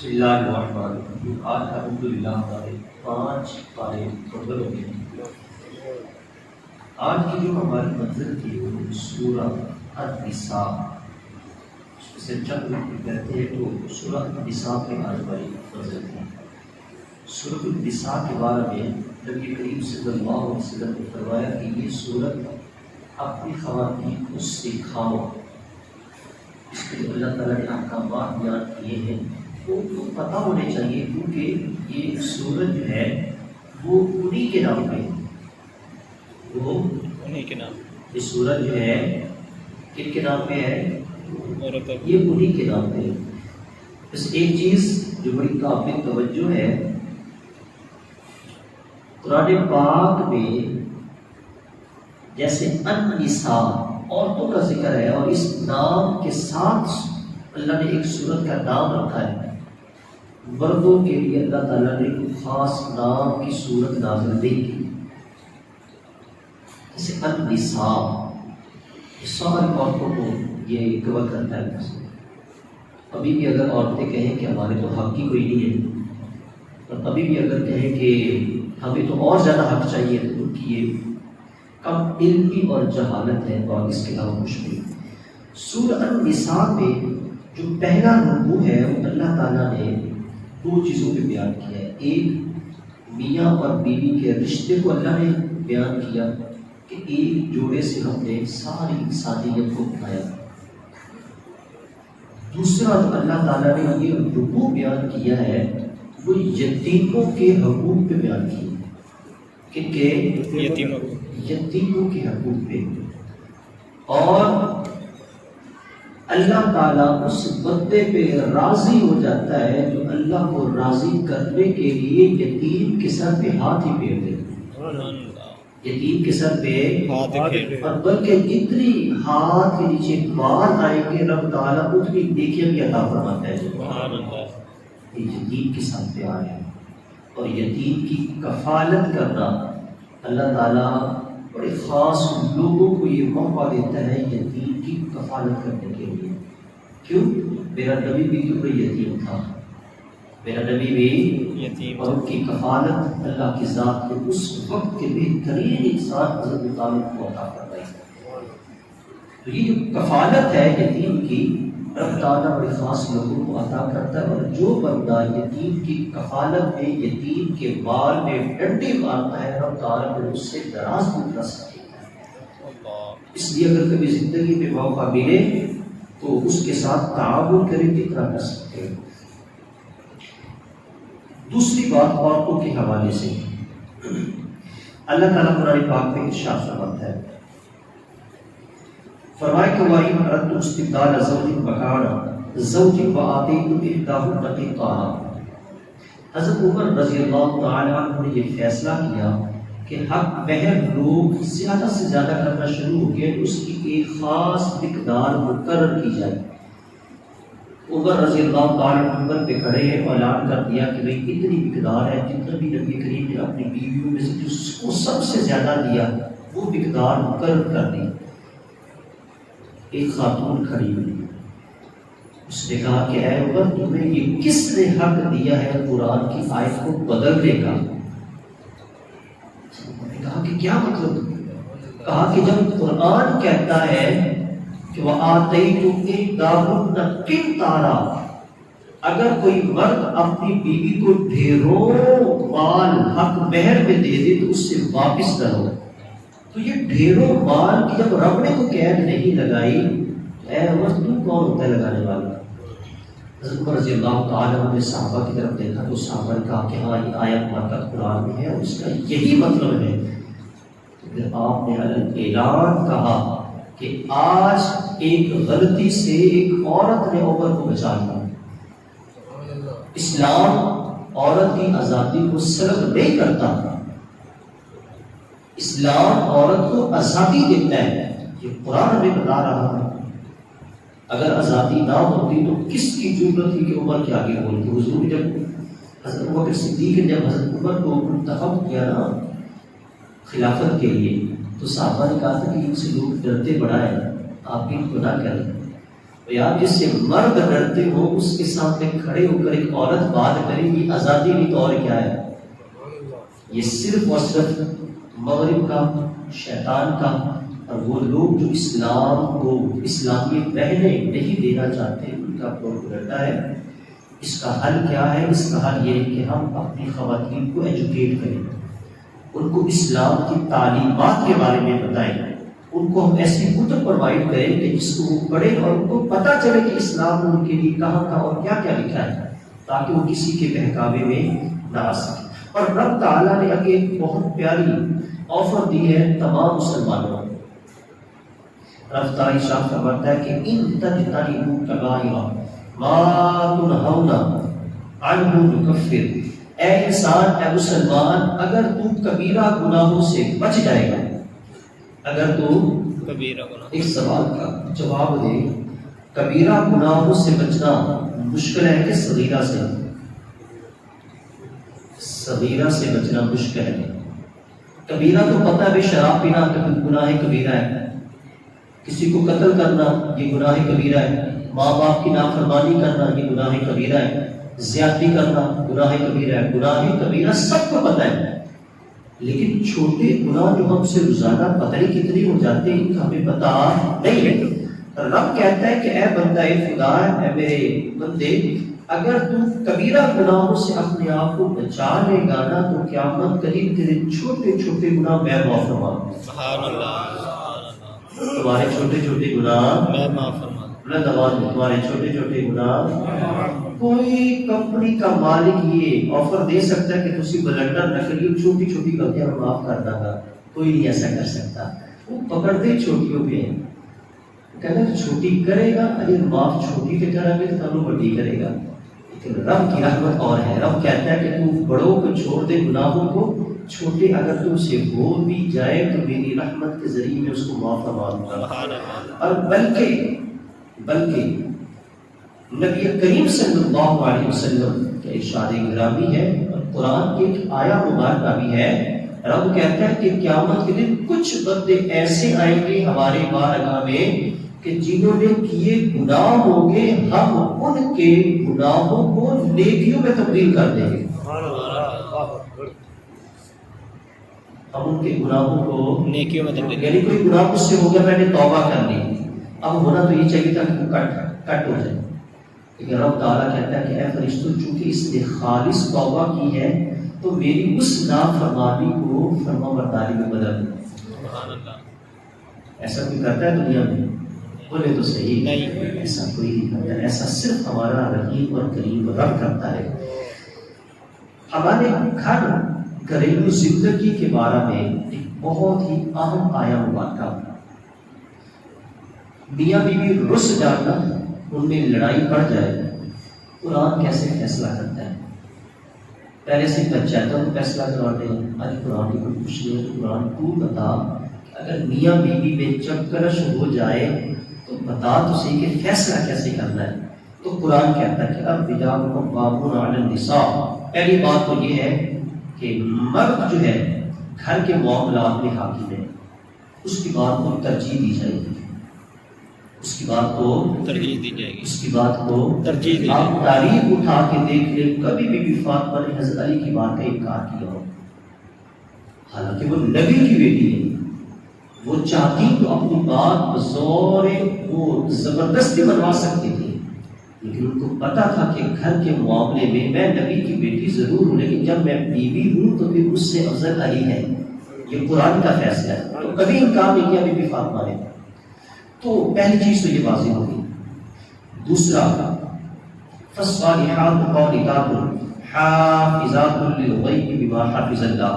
بسم اللہ الرحمن الرحیم۔ آج الحمدللہ ہمارے 5 پارے مکمل ہو گئے۔ آج کی جو ہماری منزل تھی وہ سورہ النساء، اس سے چند منٹ کہتے ہیں تو سورہ النساء کے آج والی منزل تھی۔ سورۃ النساء کے بارے میں نبی کریم صلی اللہ علیہ وسلم نے فرمایا کہ یہ سورت اپنی خواتین کو سکھاؤ۔ اس کے لیے اللہ تعالیٰ نے احکامات بیان کیے ہیں، وہ پتہ ہونے چاہیے، کیونکہ یہ سورج جو ہے وہ انہی کے نام پہ ہے، وہ انہی کے نام، یہ سورج جو ہے کن کے نام پہ ہے؟ یہ انہی کے نام پہ ہے۔ بس ایک چیز جو بڑی قابل توجہ ہے، قرآن پاک میں جیسے النساء عورتوں کا ذکر ہے، اور اس نام کے ساتھ اللہ نے ایک سورت کا نام رکھا ہے۔ مردوں کے لیے اللہ تعالیٰ نے ایک خاص نام کی سورت نازل نہیں کی، جیسے النساء، ساری عورتوں کو یہ کور کرتا ہے۔ ابھی بھی اگر عورتیں کہیں کہ ہمارے تو حق کی کوئی نہیں ہے، اور ابھی بھی اگر کہیں کہ ہمیں تو اور زیادہ حق چاہیے، تو ان کی یہ کم علمی اور جہالت ہے، اور اس کے علاوہ کچھ نہیں۔ سورۃ النساء میں جو پہلا رکوع ہے وہ اللہ تعالیٰ نے 2 چیزوں پہ بیان کیا ہے۔ ایک میاں اور بیوی کے رشتے کو اللہ نے بیان کیا کہ ایک جوڑے سے ہم نے ساری انسانیت کو بنایا۔ دوسرا جو اللہ تعالیٰ نے یہ رکوع بیان کیا ہے وہ یتیموں کے حقوق پہ بیان کیا۔ کن کے؟ یتیموں کے حقوق پہ۔ اور اللہ تعالیٰ اس بندے پہ راضی ہو جاتا ہے جو اللہ کو راضی کرنے کے لیے یتیم کے سر پہ ہاتھ ہی پھیر دے، یتیم کے سر پہ، اور بلکہ جتنی ہاتھ کے نیچے بال آئیں گے رب تعالیٰ اتنی نیکیاں بھی عطا فرماتا ہے۔ یتیم کے ساتھ پیار ہے، اور یتیم کی کفالت کرنا اللہ تعالیٰ بڑے خاص لوگوں کو یہ موقع دیتا ہے یتیم کی کفالت کرنے کے لیے۔ کیوں؟ میرا نبی بھی کیوں یتیم تھا، میرا نبی بھی یتیم، اور ان کی کفالت اللہ کی ذات کے اس وقت کے بہترین انسان حضرت طالب کو عطا فرمائی۔ تو یہ جو کفالت ہے یتیم کی، رب تعالیٰ بڑے خاص لوگوں کو عطا کرتا ہے، اور جو بندہ یتیم کی کفالت میں یتیم کے بال میں ڈنڈی مارتا ہے، رب تعالیٰ پھر اس سے دراز بھی کر سکتا ہے۔ اس لیے اگر کبھی زندگی میں موقع ملے تو اس کے ساتھ تعاون کریں جتنا کر سکتے ہیں۔ دوسری بات عورتوں کے حوالے سے اللہ تعالیٰ قرآن پاک میں ارشاد فرماتا ہے، فرمایا کہ وَإِنْ أَرَدْتُمْ اسْتِبْدَالَ زَوْجٍ مَكَانَ زَوْجٍ فَآتَيْتُمْ إِحْدَاهُنَّ قِنطَارًا۔ حضرت عمر رضی اللہ تعالیٰ عنہ نے یہ فیصلہ کیا کہ حق مہر لوگ زیادہ سے زیادہ کرنا شروع ہو گئے، اس کی ایک خاص مقدار مقرر کی جائے۔ عمر رضی اللہ تعالیٰ عنہ پہ کھڑے ہیں، اعلان کر دیا کہ بھئی اتنی مقدار ہے، جتنا بھی نبی کریم نے اپنی بیویوں میں سے جس کو سب سے زیادہ دیا وہ مقدار مقرر کر دی۔ ایک خاتون کھڑی ہوئی، اس نے کہا کہ اے عمر، تمہیں یہ کس نے حق دیا ہے قرآن کی آیت کو بدلنے کا؟ انہوں نے کہا کہ کیا مطلب؟ کہا کہ جب قرآن کہتا ہے کہ وَآتَيْتُمْ إِحْدَاهُنَّ قِنطَارًا، اگر کوئی مرد اپنی بیوی کو ڈھیروں مال حق مہر میں دے دے تو اس سے واپس نہ ہو، تو یہ ڈھیروں مال کی جب رب نے کو قید نہیں لگائی، اے عمر تم کون ہوتا ہے لگانے والا؟ حضرت عمر رضی اللہ تعالیٰ عنہ نے صحابہ کی طرف دیکھا تو صحابہ نے کہا کہ ہاں یہ آیت مبارکہ قرآن میں ہے اور اس کا یہی مطلب ہے۔ تو پھر آپ نے اعلان کہا کہ آج ایک غلطی سے ایک عورت نے عمر کو بچا لیا۔ اسلام عورت کی آزادی کو سلب نہیں کرتا، اسلام عورت کو آزادی دیتا ہے، یہ قرآن ہمیں بتا رہا ہے۔ اگر آزادی نہ ہوتی تو کس کی ضرورت تھی کہ عمر کے آگے بولتے؟ حضور جب حضرت ابوبکر صدیق نے جب حضرت عمر کو منتخب کیا نا خلافت کے لیے، تو صحابہ نے کہا تھا کہ ان سے لوگ ڈرتے بڑا ہے، آپ ان کو نہ کریں۔ یار جس سے مرد ڈرتے ہو اس کے سامنے کھڑے ہو کر ایک عورت بات کرے گی، آزادی نہیں تو اور کیا ہے؟ یہ صرف اور صرف مغرب کا، شیطان کا، اور وہ لوگ جو اسلام کو اسلامی رہنے نہیں دینا چاہتے ان کا پروپیگنڈا ہے۔ اس کا حل کیا ہے؟ اس کا حل یہ ہے کہ ہم اپنی خواتین کو ایجوکیٹ کریں، ان کو اسلام کی تعلیمات کے بارے میں بتائیں، ان کو ہم ایسی کتب پرووائڈ کریں کہ جس کو وہ پڑھیں اور ان کو پتہ چلے کہ اسلام ان کے لیے کہاں کا اور کیا کیا لکھا ہے، تاکہ وہ کسی کے بہکاوے میں نہ آ سکے۔ اور رب تعالیٰ نے ابھی ایک بہت پیاری آفر دی ہے تمام مسلمانوں کو۔ رب تعالیٰ ارشاد فرماتا ہے کہ ان تجتنبوا کبائر ما تنہون عنہ نکفر، اے انسان، اے مسلمان، اگر تو کبیرہ گناہوں سے بچ جائے گا، اگر تو کبیرہ گناہ، ایک سوال کا جواب دے، کبیرہ گناہوں سے بچنا مشکل ہے کہ صغیرہ سے؟ صغیرہ سے بچنا مشکل ہے۔ کبیرہ تو پتہ ہے، شراب پینا گناہ کبیرہ ہے، کسی کو قتل کرنا یہ گناہ کبیرہ ہے، ماں باپ کی نافرمانی کرنا یہ گناہ کبیرہ ہے، زیادتی کرنا گناہ کبیرہ ہے۔ گناہ کبیرہ سب کو پتہ ہے، لیکن چھوٹے گناہ جو ہم سے روزانہ پتہ نہیں کتنی ہو جاتے ہیں ہمیں پتہ نہیں ہے۔ رب کہتا ہے کہ اے بندہ خدا، اے میرے بندے، اگر تم کبیرہ گناہوں سے اپنے آپ کو بچا لے گا نا تو قیامت قریب تیرے چھوٹے چھوٹے گناہ میں معاف فرما دوں۔ سبحان اللہ، تمہارے چھوٹے چھوٹے گناہ میں معاف فرما دوں، تمہارے چھوٹے چھوٹے گناہ۔ کوئی کمپنی کا مالک یہ آفر دے سکتا ہے کہ تسی بلنڈر نہ کریو، چھوٹی چھوٹی غلطیاں معاف کر دوں گا؟ کوئی نہیں ایسا کر سکتا۔ وہ پکڑتے چھوٹیوں پہ ہیں، کہنا کہ چھوٹی کرے گا، اگر معاف چھوٹی پہ کریں گے تو تب بڑی کرے گا۔ لیکن رب کی رحمت اور ہے، رب کہتا ہے کہ تو بڑوں کو چھوڑ دے گناہوں کو، چھوٹے اگر تم سے ہو بھی جائے تو میری رحمت کے ذریعے میں اس کو معاف فرما دوں گا۔ اور بلکہ نبی کریم صلی اللہ علیہ وسلم کا ارشاد گرامی ہے، اور قرآن کی ایک آیہ مبارکہ بھی ہے۔ رب کہتا ہے کہ قیامت کے دن کچھ بندے ایسے آئیں گے ہمارے بارگاہ میں کہ جنہوں نے کیے گناہ ہوں گے، ہم ان کے گناہوں کو نیکیوں میں تبدیل کر دیں گے۔ ہم ان کے گناہوں کو نیکیوں میں تبدیل، یعنی کوئی گناہ مجھ سے ہو گیا، میں نے توبہ کر لی، اب ہونا تو یہ چاہیے تھا کہ وہ کٹ ہو جائے، لیکن رب تعالیٰ کہتا ہے کہ اے فرشتوں، چونکہ اس نے خالص توبہ کی ہے تو میری اس نافرمانی کو فرما برداری میں بدل دو۔ ایسا کوئی کرتا ہے دنیا میں؟ بولے تو صحیح، ایسا کوئی نہیں کرتا، ایسا صرف ہمارا رحیم اور کریم رب کرتا ہے۔ ہمارے گھر گھریلو زندگی کے بارے میں ایک بہت ہی اہم آیہ مبارکہ، میاں بیوی رس جانا، ان میں لڑائی بڑھ جائے، قرآن کیسے فیصلہ کرتا ہے؟ پہلے سے پنچایتوں کو فیصلہ کرواتے ہیں، آج قرآن کی کوئی کچھ نہیں ہے تو قرآن تو بتا، اگر میاں بیوی میں چکرش ہو جائے تو بتا تو صحیح کہ فیصلہ کیسے کرنا ہے؟ تو قرآن کہتا ہے کہ الرجال قوامون علی النساء، پہلی بات تو یہ ہے کہ مرد جو ہے گھر کے معاملات میں حاکم ہے، اس کی بات کو ترجیح دی جائے گی، اس کی بات کو ترجیح دی جائے گی، اس کی بات کو ترجیح دی جائے گی۔ آپ تاریخ اٹھا کے دیکھ لیں، کبھی بھی فاطمہ نے حضرت علی کی بات کا انکار کیا ہو، حالانکہ وہ نبی کی بیٹی ہے، وہ چاہتی تو اپنی بات بزور وہ زبردستی منوا سکتی تھی، لیکن ان کو پتا تھا کہ گھر کے معاملے میں نبی کی بیٹی ضرور ہوں، لیکن جب میں بیوی ہوں تو پھر اس سے افضل علی ہے، یہ قرآن کا فیصلہ ہے، تو کبھی انکار نہیں کیا بی بی فاطمہ نے۔ تو پہلی چیز تو یہ واضح ہوگی۔ دوسرا، فالصالحات قانتات حافظات للغیب بما حفظ اللہ،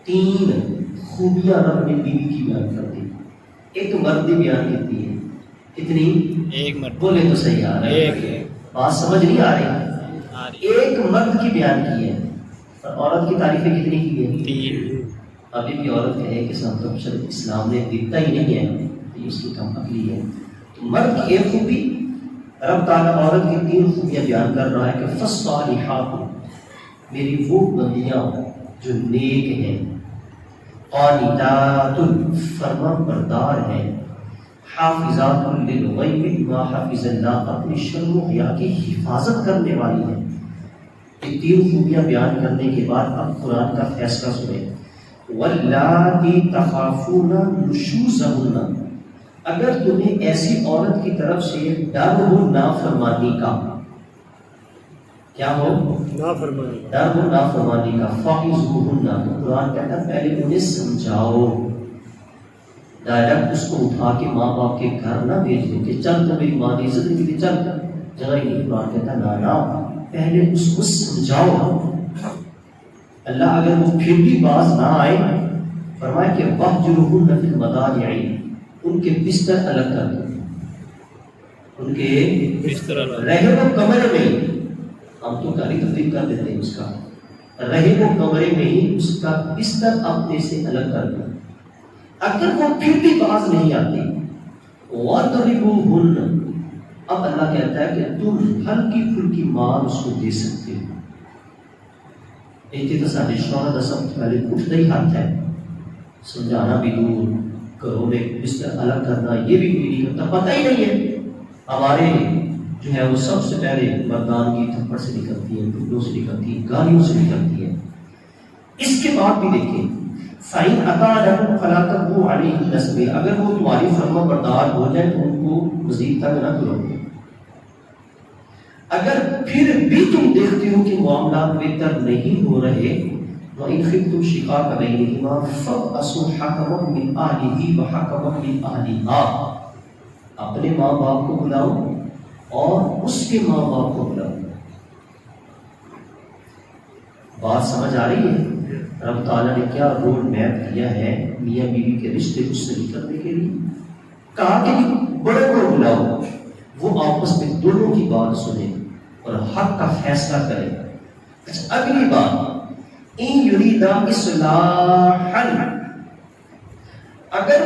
تین خوبیاں رب نے بیوی کی بیان کر دی، ایک تو مرد نے بیان کی ہے، کتنی؟ ایک مرد، بولے تو صحیح آ رہا ہے، بات سمجھ نہیں آ رہی، ایک مرد کی بیان کی ہے، اور عورت کی تعریفیں کتنی کی ہے؟ تین۔ ابھی بھی عورت کہے کہ سب تو اسلام نے دیتا ہی نہیں ہے، اس کی کم عقلی ہے۔ تو مرد کی ایک خوبی، رب تعالیٰ عورت کی تین خوبیاں بیان کر رہا ہے کہ فالصالحات، میری وہ بندیاں جو نیک ہیں، قانتات، فرما بردار ہیں، حافظات للغیب بما حفظ اللہ، اپنی شرم و حیا کی حفاظت کرنے والی ہے۔ یہ تین خوبیاں بیان کرنے کے بعد اب قرآن کا فیصلہ سنیں۔ واللاتی تخافون نشوزہن، اگر تمہیں ایسی عورت کی طرف سے ڈر ہو نافرمانی کا، کیا ہو؟ نافرمانی، ڈر ہو نافرمانی کا، فَعِظُوهُنَّ، قرآن کہتا ہے پہلے انہیں سمجھاؤ، ڈائریکٹ اس کو اٹھا کے ماں باپ کے گھر نہ بھیج دو کہ چل تو میری ماں کی عزت نہیں کی، چل جگہ ہی نہیں۔ قرآن کہتا ہے نا، پہلے اس کو سمجھاؤ۔ اللہ اگر وہ پھر بھی باز نہ آئے، فرمائے کہ وَاهْجُرْهُنَّ فِي الْمَضَاجِعِ، ان کے بستر الگ کر دو، ان کے بستر الگ رہے وہ کمرے میں، ہم تو گالی تفریح کر دیتے ہیں اس کا، رہے وہ کمرے میں ہی اس کا بستر اپنے سے الگ کر دو۔ اگر وہ پھر بھی باز نہیں آتی، وَاضْرِبُوهُنَّ، اب اللہ کہتا ہے کہ تم ہلکی پھلکی مار اس کو دے سکتے ہو۔ ایک تو سارے شوہر کا سب سے پہلے اٹھتا ہی ہاتھ ہے، سمجھانا بھی دور، گھروں میں بستر الگ کرنا یہ بھی کوئی نہیں کرتا، پتہ ہی نہیں ہے۔ ہمارے جو ہے وہ سب سے پہلے مردان کی تھپڑ سے نکلتی ہے، ٹکڑوں سے نکلتی ہے، گالیوں سے نکلتی ہے۔ اس کے بعد بھی دیکھیں فَإِنْ أَطَاعْنَكُمْ فَلَا تَبْغُوا عَلَيْهِنَّ سَبِيلًا، اگر وہ تمہاری فرما بردار ہو جائے تو ان کو مزید تنگ نہ کرو۔ اگر پھر بھی تم دیکھتے ہو کہ معاملات بہتر نہیں ہو رہے، وَإِنْ خِفْتُمْ شِقَاقَ بَيْنِهِمَا فَابْعَثُوا حَكَمًا مِنْ أَهْلِهِ وَحَكَمًا مِنْ أَهْلِهَا، اپنے ماں باپ کو بلاؤ اور اس کے ماں باپ کو بلاؤ۔ بات سمجھ آ رہی ہے؟ رب تعالیٰ نے کیا روڈ میپ کیا ہے میاں بیوی کے رشتے اس سے نکلنے کے لیے؟ کہا کہ بڑے کو بلاؤ، وہ آپس میں دونوں کی بات سنیں اور حق کا فیصلہ کریں۔ اچھا اگلی بات، ان یریدا اصلاحا، اگر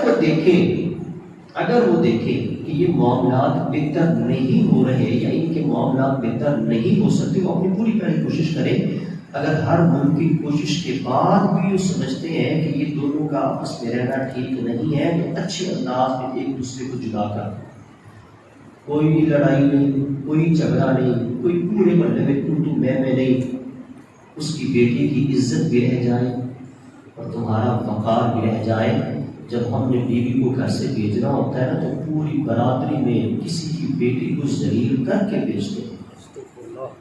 وہ دیکھیں کہ یہ معاملات بہتر نہیں ہو رہے یا ان کے معاملات بہتر نہیں ہو سکتے، وہ اپنی پوری پہلی کوشش کریں۔ اگر ہر ممکن کوشش کے بعد بھی وہ سمجھتے ہیں کہ یہ دونوں کا آپس میں رہنا ٹھیک نہیں ہے، تو اچھے انداز میں ایک دوسرے کو جدا کر، کوئی بھی لڑائی نہیں، کوئی جھگڑا نہیں، کوئی پورے محلے میں تو میں نہیں، اس کی بیٹی کی عزت بھی رہ جائے اور تمہارا وقار بھی رہ جائے۔ جب ہم نے بیوی کو گھر سے بھیجنا ہوتا ہے نا تو پوری برادری میں کسی کی بیٹی کو ذلیل کر کے بھیجتے ہیں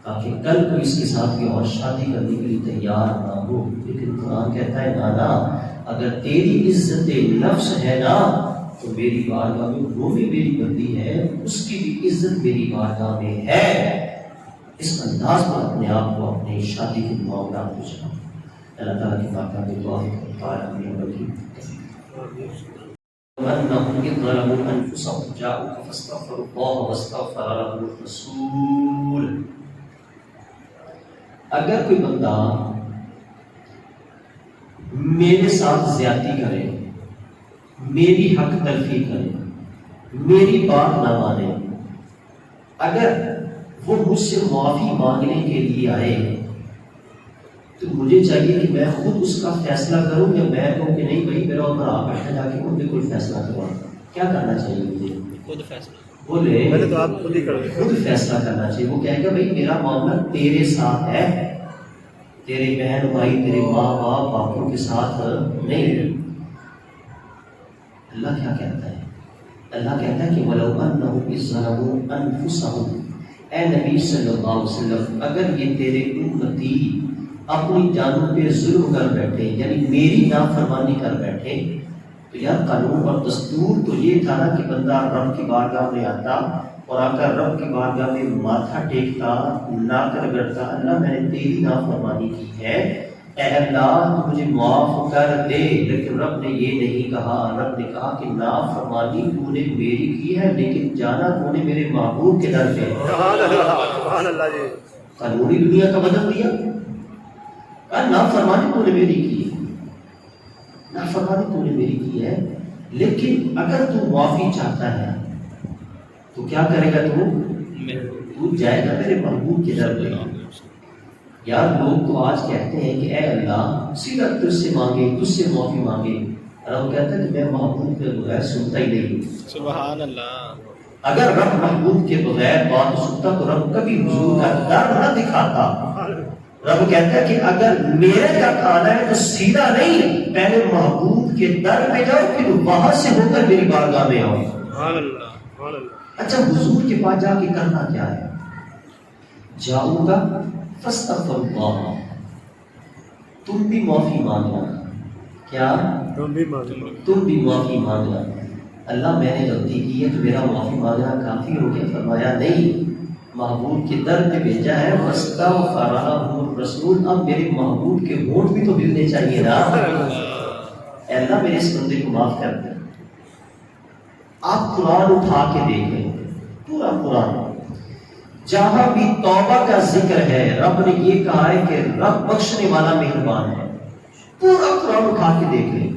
تاکہ کل کو اس کے ساتھ بھی اور شادی کرنے کے لیے تیار نہ ہو۔ لیکن قرآن کہتا ہے نانا، اگر تیری عزت نفس ہے نا تو میری بارگاہ میں وہ بھی میری بندی ہے، اس کی بھی عزت میری بارگاہ میں ہے۔ اس انداز پر اپنے آپ کو اپنے شادی کے معاملات کو چلاؤ۔ اللہ تعالیٰ کی بارگاہ میں دعا ہے کہ تعالیٰ ہمیں عمل کی وَأَنَّهُمْ إِذْ ظَلَمُوا أَنفُسَهُمْ جَاءُوكَ فَاسْتَغْفَرُوا اللَّهَ وَاسْتَغْفَرَ لَهُمُ الرَّسُولُ، اگر کوئی بندہ میرے ساتھ زیادتی کرے، میری حق تلفی کرے، میری بات نہ مانے، اگر وہ مجھ سے معافی مانگنے کے لیے آئے تو مجھے چاہیے کہ میں خود اس کا فیصلہ کروں یا میں کہوں کہ نہیں بھائی میرا اوپر آپ بیٹھا جا کے ان پہ کوئی فیصلہ کروا۔ کیا کرنا چاہیے مجھے؟ خود فیصلہ، بولے پہلے تو آپ خود ہی کریں، خود فیصلہ کرنا چاہیے۔ وہ کہے گا بھائی میرا معاملہ تیرے ساتھ ہے، تیرے بہن بھائی تیرے ماں باپ باپوں کے ساتھ نہیں۔ اللہ کیا کہتا ہے؟ اللہ کہتا ہے کہ وَلَوْ أَنَّهُمْ إِذْ ظَلَمُوا أَنفُسَهُمْ، اے نبی صلی اللہ علیہ وسلم اگر یہ تیرے امتی اپنی جانوں پہ ظلم کر بیٹھے یعنی میری نافرمانی کر بیٹھے، تو یار قانون اور دستور تو یہ تھا نا کہ بندہ رب کی بارگاہ میں آتا اور آ کر رب کی بارگاہ میں ماتھا ٹیکتا، ناک رگڑتا، اللہ میں نے تیری نافرمانی کی ہے، اے اللہ تو مجھے معاف کر دے۔ لیکن رب نے یہ نہیں کہا، رب نے کہا کہ نافرمانی تو نے میری کی ہے لیکن جانا تو نے میرے محبوب کے در پہ۔ سبحان اللہ جی، قانونی دنیا کا بدل دیا، کہا نافرمانی تو نے میری کی ہے، نافرمانی تو نے میری کی ہے، لیکن اگر تو معافی چاہتا ہے تو کیا کرے گا؟ تو جائے گا میرے محبوب کے در پہ۔ یار لوگ تو آج کہتے ہیں کہ اے اللہ سیدھا تجھ سے مانگے، تجھ سے معافی مانگے، رب کہتا ہے کہ میں محبوب کے بغیر سنتا ہی نہیں. سبحان اللہ. اگر رب محبوب کے بغیر بات سنتا تو رب کبھی حضور کا در نہ دکھاتا. رب کہتا ہے کہ اگر میرے تک آنا ہے تو سیدھا نہیں، پہلے محبوب کے در پہ جاؤ، پھر وہاں سے ہو کر میری بارگاہ میں آؤ. اچھا حضور کے پاس جا کے کرنا کیا ہے؟ جاؤں گا فاستغفر اللہ، تم بھی معافی مانگنا. کیا؟ تم بھی معافی مانگنا. اللہ میں نے غلطی کی ہے تو میرا معافی مانگنا کافی ہو گیا؟ فرمایا نہیں، محبوب کے در پہ بھیجا ہے واستغفرہ الرسول، اب میرے محبوب کے ہونٹ بھی تو ملنے چاہیے نا. اے اللہ میرے اس بندے کو معاف کر دے. آپ قرآن اٹھا کے دیکھیں، پورا قرآن جہاں بھی توبہ کا ذکر ہے رب نے یہ کہا ہے کہ رب بخشنے والا مہربان ہے. پورا قرآن اٹھا کے دیکھ لیں.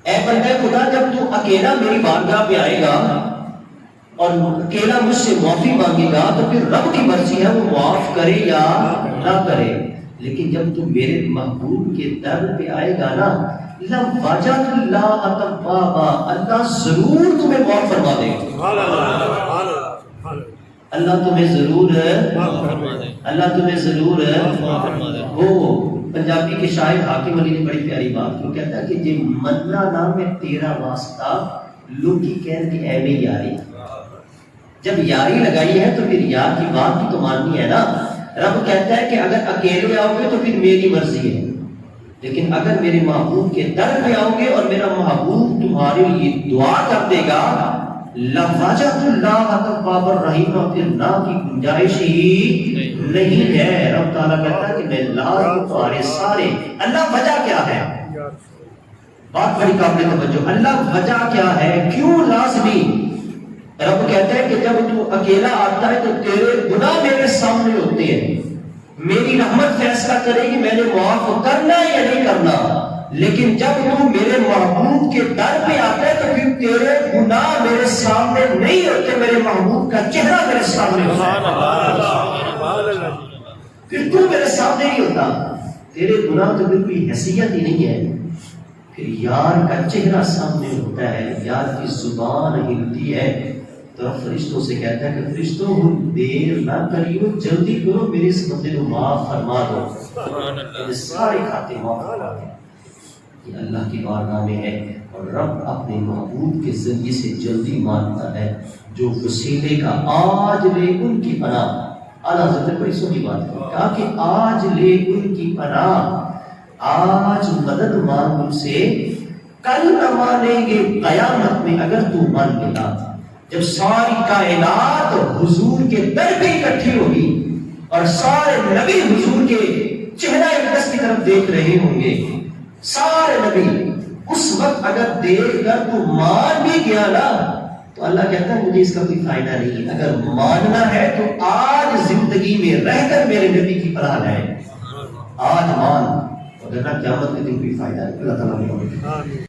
اے بندے خدا جب تو اکیلا میری بارگاہ پہ آئے گا اور اکیلا مجھ سے معافی مانگے گا تو پھر رب کی مرضی ہے وہ معاف کرے یا نہ کرے. لیکن جب تو میرے محبوب کے در پہ آئے گا نا، لَوَجَدَ اللَّهَ تَوَّابًا، اللہ ضرور تمہیں معاف فرما دے گا. اللہ تمہیں ضرور اللہ تمہیں ضرور وہ پنجابی کے شاعر حاکم علی نے بڑی پیاری بات کو کہتا ہے کہ جی مننا نام ہے تیرا واسطہ لوکی کہن کے اے میں یاری. جب یاری لگائی ہے تو پھر یار کی بات بھی تو ماننی ہے نا. رب کہتا ہے کہ اگر اکیلے آؤ گے تو پھر میری مرضی ہے، لیکن اگر میرے محبوب کے در پہ آؤ گے اور میرا محبوب تمہارے لیے دعا کر دے گا، لَوَجَدَ اللَّهَ تَوَّابًا رَحِيمًا، پھر نہ کی گنجائش ہی نہیں ہے. رب تعالیٰ کہتا ہے کہ میں لازم تمہارے سارے. اللہ وجہ کیا ہے؟ بات بڑی قابل توجہ. اللہ وجہ کیا ہے؟ کیوں لازمی؟ رب کہتا ہے کہ جب تو اکیلا آتا ہے تو تیرے گناہ میرے سامنے ہوتے ہیں، میری رحمت فیصلہ کرے گی میں نے معاف کرنا یا نہیں کرنا. لیکن جب تو میرے محبوب کے در پہ آتا ہے تو پھر تیرے گناہ میرے سامنے نہیں ہوتے، میرے محبوب کا چہرہ میرے سامنے ہوتا ہے. پھر تو میرے سامنے نہیں ہوتا، تیرے گناہ تو بالکل حیثیت ہی نہیں ہے. پھر یار کا چہرہ سامنے ہوتا ہے، یار کی زبان ہلتی ہے تو فرشتوں سے کہتا ہے کہ فرشتوں دیر نہ کریو، جلدی کرو میرے اس بندے کو معاف فرما دو. سارے کھاتے معاف فرما دو. یہ اللہ کی بارگاہ میں ہے اور رب اپنے محبوب کے ذریعے سے جلدی مانتا ہے. جو وسیلے کا آج لے ان کی پناہ، اعلیٰ حضرت بڑی سنی بات ہے، کہا کہ آج لے ان کی پناہ، آج مدد مانگ ان سے، کل نہ مانیں گے قیامت میں اگر تو مان گیا. جب ساری کائنات حضور کے در پہ اکٹھی ہوگی اور سارے نبی حضور کے چہرہ اقدس کی طرف دیکھ رہے ہوں گے، سارے نبی، اس وقت اگر دیکھ کر تو مان بھی گیا نا تو اللہ کہتا ہے مجھے اس کا کوئی فائدہ نہیں. اگر ماننا ہے تو آج زندگی میں رہ کر میرے نبی کی پناہ لائے، آج مان، وگرنہ قیامت کے دن کوئی فائدہ نہیں. اللہ تعالیٰ